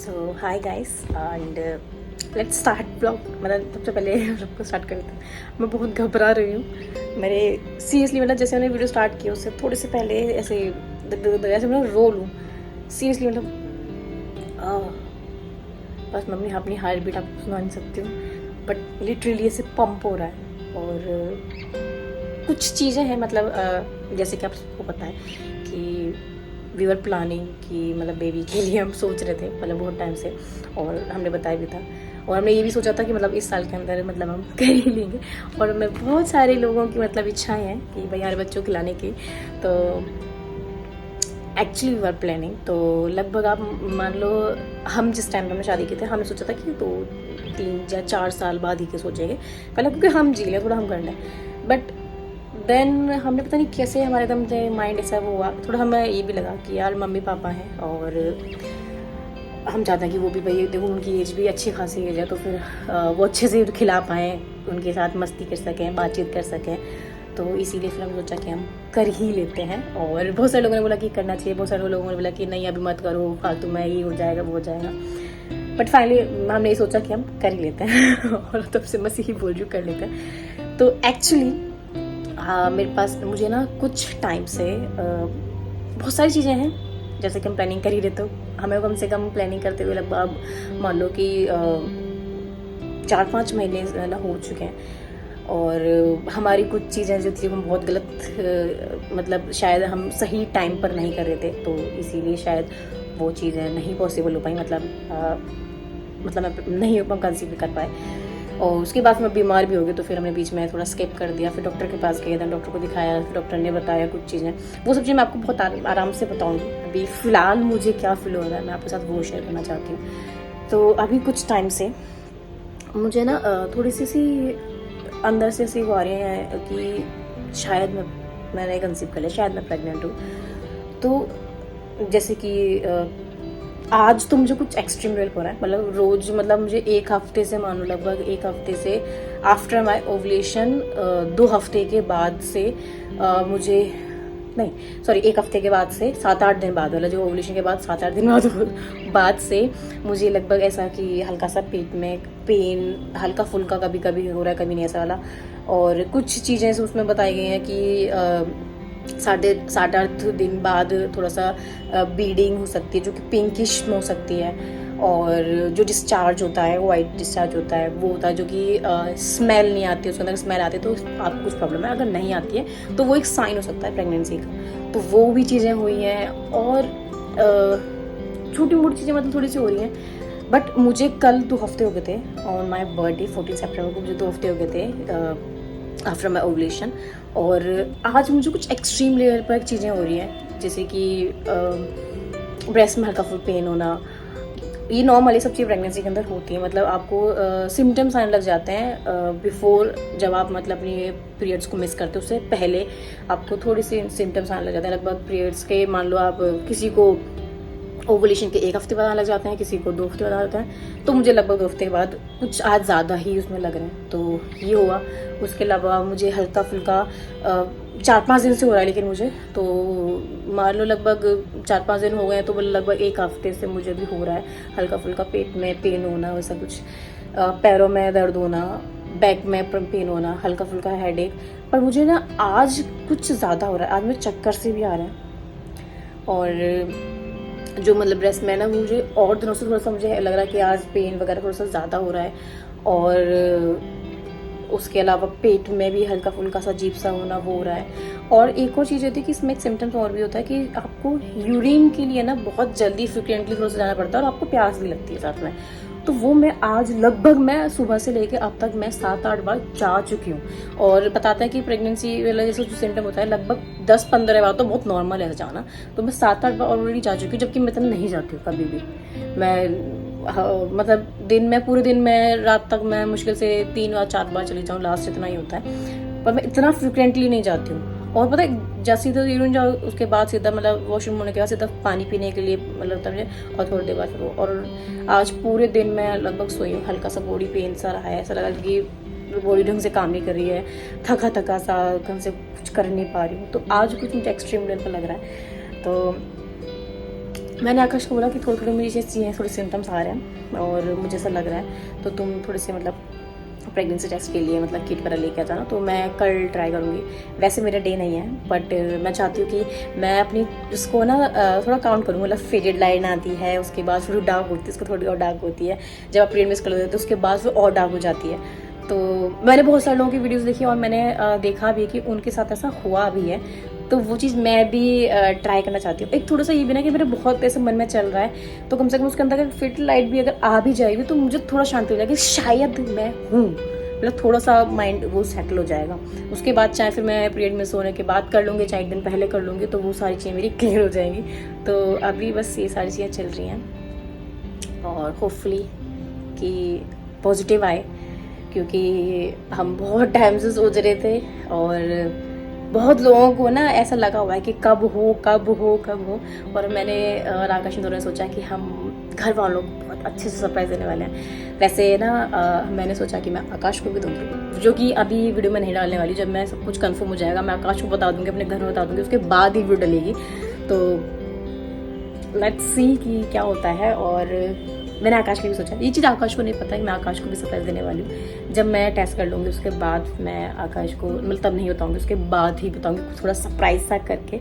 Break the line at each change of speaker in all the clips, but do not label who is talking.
So hi guys and let's start blog. मतलब सबसे पहले ब्लॉग को स्टार्ट करते हैं। मैं बहुत घबरा रही हूँ। मेरे सीरियसली मतलब जैसे मैंने वीडियो स्टार्ट किया उससे थोड़े से पहले ऐसे ऐसे मैं रो लूँ सीरियसली। मतलब बस मैं अपनी हार्ट बीट आपको सुना नहीं सकती हूँ, बट लिटरली ऐसे पंप हो रहा है। और कुछ चीज़ें हैं मतलब जैसे कि आप सबको पता है कि वी वर प्लानिंग कि मतलब बेबी के लिए हम सोच रहे थे मतलब बहुत टाइम से, और हमने बताया भी था। और हमने ये भी सोचा था कि मतलब इस साल के अंदर मतलब हम कर ही लेंगे। और मैं बहुत सारे लोगों की मतलब इच्छाएं हैं कि भाई हमारे बच्चों को लाने की। तो एक्चुअली वी वर प्लानिंग, तो लगभग आप मान लो हम जिस टाइम पे हमने शादी की थी हमने सोचा था कि 2-3 या 4 साल बाद ही के सोचेंगे पहले, क्योंकि हम जी लें थोड़ा हम कर लें। बट देन हमने पता नहीं कैसे हमारे एकदम से माइंड ऐसा वो हुआ, थोड़ा हमें ये भी लगा कि यार मम्मी पापा हैं और हम चाहते हैं कि वो भी भाई देखो उनकी एज भी अच्छी खासी एज है, तो फिर वो अच्छे से खिला पाएँ, उनके साथ मस्ती कर सकें, बातचीत कर सकें। तो इसीलिए फिर हमने सोचा कि हम कर ही लेते हैं। और बहुत सारे लोगों ने बोला कि करना चाहिए, बहुत सारे लोगों ने बोला कि नहीं अभी मत करो फालतू में, ये हो जाएगा वो हो जाएगा। बट फाइनली हमने ये सोचा कि हम कर ही लेते हैं और तब से मैं यही बोल रही हूँ कर लेते हैं। तो एक्चुअली मेरे पास मुझे ना कुछ टाइम से बहुत सारी चीज़ें हैं जैसे कि हम प्लानिंग कर ही रहे, तो हमें कम से कम प्लानिंग करते हुए लगभग मान लो कि 4-5 महीने ना हो चुके हैं। और हमारी कुछ चीज़ें जो थी वो बहुत गलत मतलब शायद हम सही टाइम पर नहीं कर रहे थे, तो इसीलिए शायद वो चीज़ें नहीं पॉसिबल हो पाई। मतलब मैं नहीं कंसीव कर पाए। और उसके बाद मैं बीमार भी हो गई, तो फिर हमने बीच में थोड़ा स्किप कर दिया। फिर डॉक्टर के पास गए, देन डॉक्टर को दिखाया, फिर डॉक्टर ने बताया कुछ चीज़ें, वो सब चीज़ें मैं आपको बहुत आराम से बताऊँगी। अभी फ़िलहाल मुझे क्या फील हो रहा है मैं आपके साथ वो शेयर करना चाहती हूँ। तो अभी कुछ टाइम से मुझे ना थोड़ी सी अंदर से ऐसी वो आ रही है कि शायद मैंने कंसीव कर लिया, शायद मैं प्रेग्नेंट हूँ। तो जैसे कि आज तो मुझे कुछ एक्सट्रीम लेवल हो रहा है, मतलब रोज मतलब मुझे एक हफ्ते से मानो लगभग एक हफ्ते से आफ्टर माई ओवुलेशन 2 हफ्ते के बाद से मुझे नहीं सॉरी 1 हफ्ते के बाद से 7-8 दिन बाद वाला जो ओवुलेशन के बाद 7-8 दिन बाद से मुझे लगभग ऐसा कि हल्का सा पेट में पेन हल्का फुल्का कभी कभी हो रहा है, कभी नहीं ऐसा वाला। और कुछ चीज़ें उसमें बताई गई हैं कि 7-8 दिन बाद थोड़ा सा ब्लीडिंग हो सकती है जो कि पिंकिश में हो सकती है। और जो डिस्चार्ज होता है वाइट डिस्चार्ज होता है वो होता है जो कि स्मेल नहीं आती है, उसके अंदर स्मेल आती है तो आपको कुछ प्रॉब्लम है। अगर नहीं आती है तो वो एक साइन हो सकता है प्रेगनेंसी का। तो वो भी चीज़ें हुई हैं और छोटी मोटी चीज़ें मतलब थोड़ी सी हो रही हैं। बट मुझे कल 2 हफ्ते हो गए थे ऑन माई बर्थडे 14 सितंबर को, मुझे 2 हफ्ते हो गए थे आफ्टर माई ओवुलेशन। और आज मुझे कुछ एक्सट्रीम लेवल पर चीज़ें हो रही हैं जैसे कि ब्रेस्ट में हल्का फुल पेन होना। ये नॉर्मल ये सब चीज़ प्रेगनेंसी के अंदर होती है, मतलब आपको सिम्टम्स आने लग जाते हैं बिफोर, जब आप मतलब अपनी पीरियड्स को मिस करते हो उससे पहले आपको थोड़ी सी सिम्टम्स आने लग जाते हैं। लगभग पीरियड्स के मान लो आप किसी को ओवुलेशन के 1 हफ्ते बाद आने लग जाते हैं, किसी को 2 हफ्ते बाद आते हैं, तो मुझे लगभग 2 हफ्ते के बाद कुछ आज ज़्यादा ही उसमें लग रहे हैं, तो ये हुआ। उसके अलावा मुझे हल्का फुल्का 4-5 दिन से हो रहा है, लेकिन मुझे तो मान लो लगभग 4-5 दिन हो गए हैं, तो लगभग 1 हफ्ते से मुझे भी हो रहा है हल्का फुल्का पेट में पेन होना, वैसा कुछ पैरों में दर्द होना, बैक में पेन होना, हल्का फुल्का हेडेक। पर मुझे ना आज कुछ ज़्यादा हो रहा है, आज मुझे चक्कर से भी आ रहा है। और जो मतलब ब्रेस्ट में ना मुझे और दिनों से थोड़ा सा मुझे लग रहा है कि आज पेन वगैरह थोड़ा सा ज़्यादा हो रहा है। और उसके अलावा पेट में भी हल्का फुल्का सा अजीब सा होना वो हो रहा है। और एक और चीज़ होती है कि इसमें एक सिम्टम्स और भी होता है कि आपको यूरिन के लिए ना बहुत जल्दी फ्रिक्वेंटली थोड़ा सा जाना पड़ता है और आपको प्यास भी लगती है साथ में। तो वो मैं आज लगभग मैं सुबह से लेके अब तक मैं 7-8 बार जा चुकी हूँ। और बताते हैं कि प्रेगनेंसी वाला जैसे जो सिम्टम होता है लगभग 10-15 बार तो बहुत नॉर्मल है जाना, तो मैं 7-8 बार ऑलरेडी जा चुकी हूँ, जबकि मैं इतना नहीं जाती हूँ कभी भी। मैं मतलब दिन में पूरे दिन में रात तक मैं मुश्किल से 3 या 4 बार चली जाऊँ, लास्ट इतना ही होता है, पर मैं इतना फ्रिक्वेंटली नहीं जाती हूँ। और पता है जैसे सीधा यूरिन जाओ उसके बाद सीधा मतलब वॉशरूम होने के बाद सीधा पानी पीने के लिए मतलब तब मुझे, और थोड़ी देर बाद फिर वो। और आज पूरे दिन मैं लगभग सोई हूँ, हल्का सा बॉडी पेन सा रहा है, ऐसा लगा कि बॉडी ढंग से काम नहीं कर रही है, थका थका सा ढंग से कुछ कर नहीं पा रही हूँ। तो आज कुछ मुझे एक्सट्रीम लेवल पर लग रहा है। तो मैंने आकाश को बोला कि थोड़ी थोड़ी मुझे चीज़ें थोड़े सिम्टम्स आ रहे हैं और मुझे ऐसा लग रहा है, तो तुम थोड़े से मतलब प्रेगनेंसी टेस्ट के लिए मतलब किट वगैरह लेके आ जाना। तो मैं कल ट्राई करूँगी। वैसे मेरा डे नहीं है, बट मैं चाहती हूँ कि मैं अपनी उसको ना थोड़ा काउंट करूँ। मतलब फेडेड लाइन आती है, उसके बाद थोड़ी डार्क होती है, उसको थोड़ी और डार्क होती है। जब आप पीरियड मिस कर लेते हैं तो उसके बाद वो और डार्क हो जाती है। तो मैंने बहुत सारे लोगों की वीडियोज़ देखी और मैंने देखा भी कि उनके साथ ऐसा हुआ भी है। तो वो चीज़ मैं भी ट्राई करना चाहती हूँ। एक थोड़ा सा ये भी ना कि मेरे बहुत ऐसे मन में चल रहा है, तो कम से कम उसके अंदर अगर फिट लाइट भी अगर आ भी जाएगी तो मुझे थोड़ा शांति हो जाएगी, शायद मैं हूँ। मतलब थोड़ा सा माइंड वो सेटल हो जाएगा। उसके बाद चाहे फिर मैं पीरियड में सोने के बाद कर लूँगी, चाहे एक दिन पहले कर लूँगी, तो वो सारी चीज़ें मेरी क्लियर हो जाएंगी। तो अभी बस ये सारी चीज़ें चल रही हैं और होपफुली कि पॉजिटिव आए, क्योंकि हम बहुत टाइम से सोच रहे थे और बहुत लोगों को ना ऐसा लगा हुआ है कि कब हो कब हो कब हो। और मैंने और आकाश ने दोनों ने सोचा कि हम घर वालों को बहुत अच्छे से सरप्राइज़ देने वाले हैं। वैसे ना मैंने सोचा कि मैं आकाश को भी दूँगी, जो कि अभी वीडियो में नहीं डालने वाली। जब मैं सब कुछ कंफर्म हो जाएगा मैं आकाश को बता दूँगी, अपने घर में बता दूँगी, उसके बाद ही वीडियो डलेगी। तो लेट्स सी कि क्या होता है। और मैंने आकाश के लिए भी सोचा, ये चीज़ आकाश को नहीं पता है, मैं आकाश को भी सरप्राइज़ देने वाली हूँ। जब मैं टेस्ट कर लूँगी उसके बाद मैं आकाश को मतलब तब नहीं बताऊँगी, उसके बाद ही बताऊँगी, थोड़ा सरप्राइज सा करके।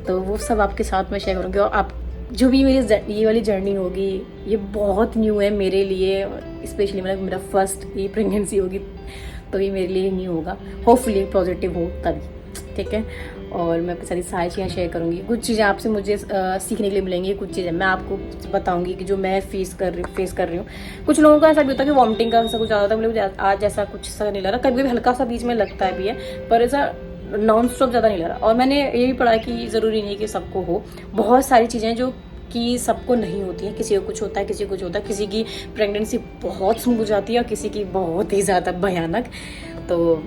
तो वो सब आपके साथ में शेयर करूँगी। और आप जो भी मेरी ये वाली जर्नी होगी, ये बहुत न्यू है मेरे लिए, स्पेशली मतलब मेरा फर्स्ट ये प्रेगनेंसी होगी, तो ये मेरे लिए न्यू होगा। होपफुली पॉजिटिव हो तभी, ठीक है। और मैं आपके साथ सारी चीज़ें शेयर करूँगी। कुछ चीज़ें आपसे मुझे सीखने के लिए मिलेंगी, कुछ चीज़ें मैं आपको बताऊँगी कि जो मैं फेस कर रही हूँ। कुछ लोगों का ऐसा भी होता है कि वॉमिटिंग का ऐसा कुछ ज़्यादा होता है, मुझे आज ऐसा कुछ सा नहीं लग रहा। कभी कभी हल्का सा बीच में लगता भी है, पर ऐसा नॉन स्टॉप ज़्यादा नहीं लग रहा। और मैंने ये भी पढ़ा कि ज़रूरी नहीं कि सबको हो, बहुत सारी चीज़ें जो कि सबको नहीं होती है। किसी को कुछ होता है, किसी को कुछ होता है, किसी की प्रेगनेंसी बहुत स्मूथ जाती है और किसी की बहुत ही ज़्यादा भयानक। तो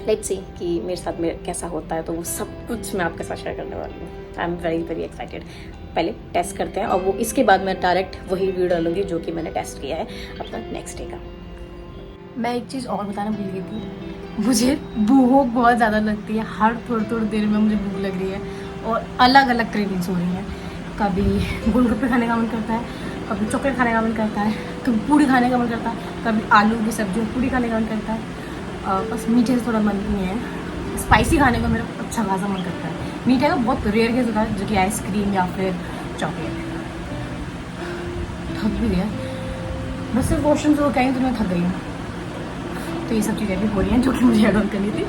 लेट्स सी कि मेरे साथ में कैसा होता है। तो वो सब कुछ मैं आपके साथ शेयर करने वाली हूँ। I am very very excited. पहले टेस्ट करते हैं और वो इसके बाद मैं डायरेक्ट वही वीडियो डालूंगी जो कि मैंने टेस्ट किया है अपना नेक्स्ट डे का। मैं एक चीज़ और बताना भूल गई थी, मुझे भूख बहुत ज़्यादा लगती है। हर थोड़ी देर में मुझे भूख लग रही है और अलग अलग क्रेविंग्स हो रही हैं। कभी गोलगप्पे खाने का मन करता है, कभी चॉकलेट खाने का मन करता है, कभी पूड़ी खाने का मन करता है, कभी आलू की सब्जी पूड़ी खाने का मन करता है। बस मीठे से थोड़ा मन नहीं है। स्पाइसी खाने का मेरा अच्छा खासा मन करता है। मीठे का बहुत रेयर केस होता है, जो कि आइसक्रीम या फिर चॉकलेट। थक भी गया, बस सिर्फ वॉशरूम से वो कहेंगे तो मैं थक गई हूँ। तो ये सब चीज़ें भी हो रही हैं जो कि मुझे ऐड ऑन करनी थी।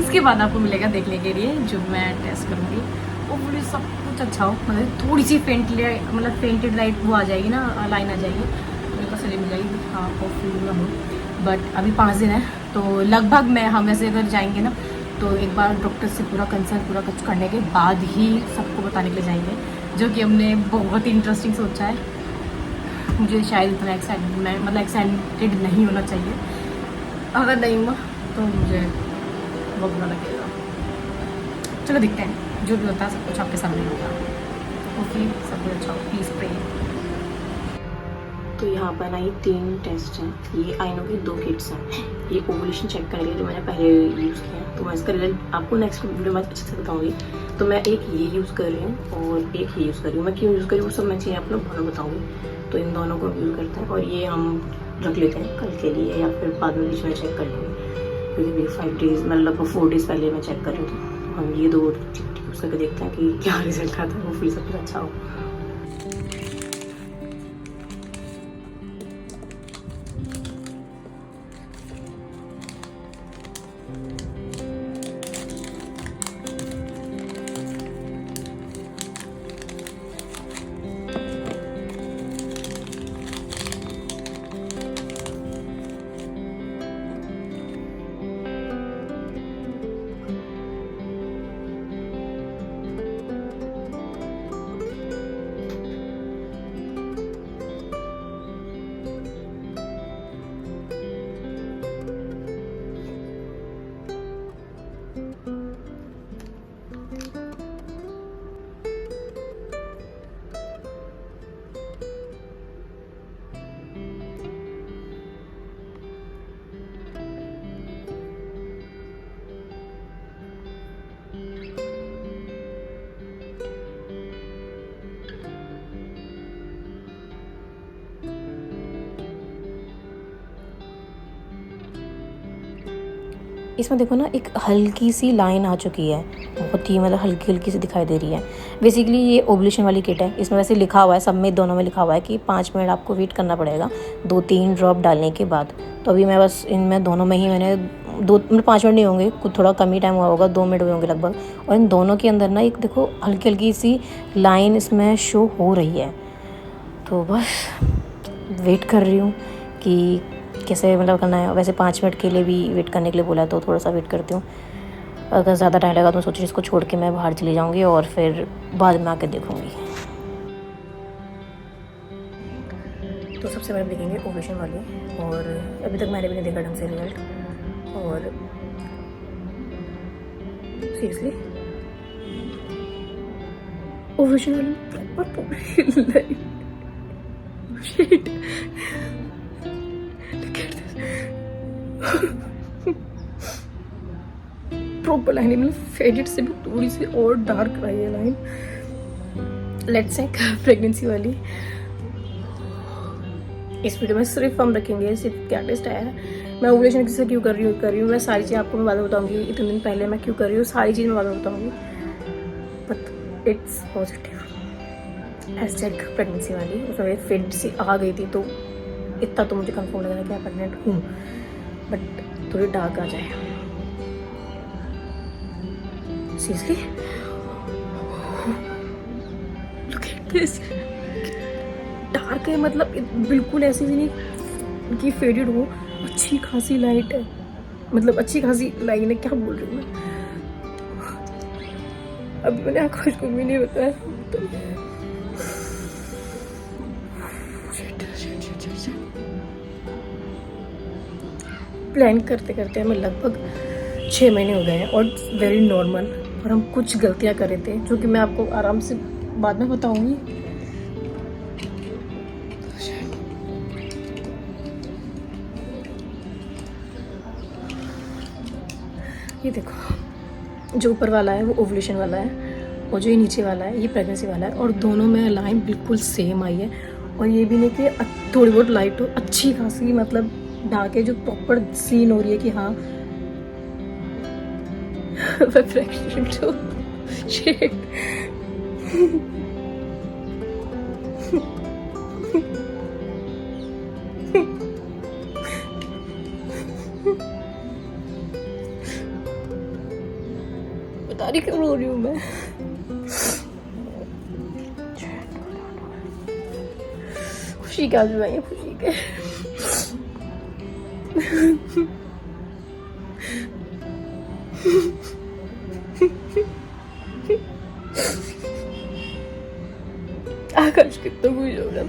इसके बाद आपको मिलेगा देखने के लिए जो मैं टेस्ट करूँगी। वो पूरी सब कुछ अच्छा हो, मतलब थोड़ी सी फेंटेड लाइट वो आ जाएगी ना, लाइन आ जाएगी, मेरे को सही मिल जाएगी। हाँ होपफुली मैं हूँ, बट अभी 5 दिन है तो लगभग मैं हम ऐसे अगर जाएंगे ना तो एक बार डॉक्टर से पूरा कंसल्ट पूरा कुछ करने के बाद ही सबको बताने के लिए जाएंगे, जो कि हमने बहुत ही इंटरेस्टिंग सोचा है। मुझे शायद इतना एक्साइटेड नहीं होना चाहिए। अगर नहीं हुआ तो मुझे बहुत बुरा लगेगा। चलो दिखते हैं, जो भी होता है सब कुछ आपके सामने होगा। ओके, सब कुछ अच्छा हो, प्लीज़ प्रे। तो यहाँ पर ना ये 3 टेस्ट हैं। ये आइनो की 2 किट्स हैं। ये ओवुलेशन चेक करने के लिए जो मैंने पहले यूज़ किया है, तो मैं इसका रिजल्ट आपको नेक्स्ट वीडियो में अच्छे से बताऊँगी। तो मैं एक ये यूज़ कर रही हूँ और एक ये यूज़ कर रही हूँ। मैं क्यों यूज़ कर रही हूँ वो सब मैं चीज़ें आप लोग दोनों बताऊँगी। तो इन दोनों को यूज़ करते हैं और ये हम रख लेते हैं कल के लिए, या फिर बाद में बीच में चेक कर लेंगे, क्योंकि 5 डेज़ मतलब 4 डेज़ पहले मैं चेक कर रही थी। हम ये 2 यूज़ करके देखते हैं कि क्या रिजल्ट आता है, वो फिर सब कुछ अच्छा हो। इसमें देखो ना एक हल्की सी लाइन आ चुकी है, बहुत ही मतलब हल्की हल्की सी दिखाई दे रही है। बेसिकली ये ओवुलेशन वाली किट है। इसमें वैसे लिखा हुआ है, सब में दोनों में लिखा हुआ है कि 5 मिनट आपको वेट करना पड़ेगा 2-3 ड्रॉप डालने के बाद। तो अभी मैं बस इनमें दोनों में ही मैंने 5 मिनट नहीं होंगे, कुछ थोड़ा कम ही टाइम हुआ होगा, 2 मिनट हुए होंगे लगभग। और इन दोनों के अंदर ना एक देखो हल्की हल्की सी लाइन इसमें शो हो रही है। तो बस वेट कर रही हूँ कि कैसे मतलब करना है। वैसे 5 मिनट के लिए भी वेट करने के लिए बोला है, तो थोड़ा सा वेट करती हूँ। अगर ज़्यादा टाइम लगा तो सोच रही इसको छोड़ के मैं बाहर चली जाऊँगी और फिर बाद में आके देखूँगी। तो सबसे पहले देखेंगे ओवुलेशन वाली, और अभी तक मैंने भी नहीं देखा ढंग से रिजल्ट। और सीरियसली ओवुलेशन वाली प्रॉपर प्रॉपर लाइन है, मतलब फेडेड से भी थोड़ी सी और डार्क रही है लाइन। लेट्स चेक प्रेगनेंसी वाली। इस वीडियो में सिर्फ हम रखेंगे सिर्फ क्या टेस्ट आया है, मैं ओवुलेशन किससे क्यों कर रही हूँ मैं सारी चीज़ आपको मैं बाद में बताऊंगी। इतने दिन पहले मैं क्यों कर रही हूँ सारी चीज़ मैं बाद में बताऊंगी, but it's positive. As check pregnancy वाली, उसमें फेड सी आ गई थी, तो इतना तो मुझे कंफर्म लग रहा है कि मैं प्रेगनेंट हूँ, बट थोड़ी डार्क आ जाए। Seriously look at this, dark है, मतलब बिल्कुल ऐसी भी नहीं कि फेडेड हो, अच्छी खासी लाइट है, मतलब अच्छी खासी लाइन है। क्या बोल रही हूँ मैं, अभी मैंने आपको कुछ भी नहीं बताया। तो प्लान करते करते हमें लगभग 6 महीने हो गए हैं, और वेरी नॉर्मल। और हम कुछ गलतियां कर रहे थे जो कि मैं आपको आराम से बाद में बताऊंगी। ये देखो, जो ऊपर वाला है वो ओवुलेशन वाला है, और जो ये नीचे वाला है ये प्रेगनेंसी वाला है, और दोनों में लाइन बिल्कुल सेम आई है। और ये भी नहीं कि थोड़ी बहुत लाइट हो, अच्छी खासी मतलब डार्क है, जो प्रॉपर सीन हो रही है कि हाँ मैं प्रेग्नेंट हूँ। शिट। बता रही क्यों रो रही हूँ मैं। खुशी का आंसू आए, खुशी के। आकाश कितना खुश होगा।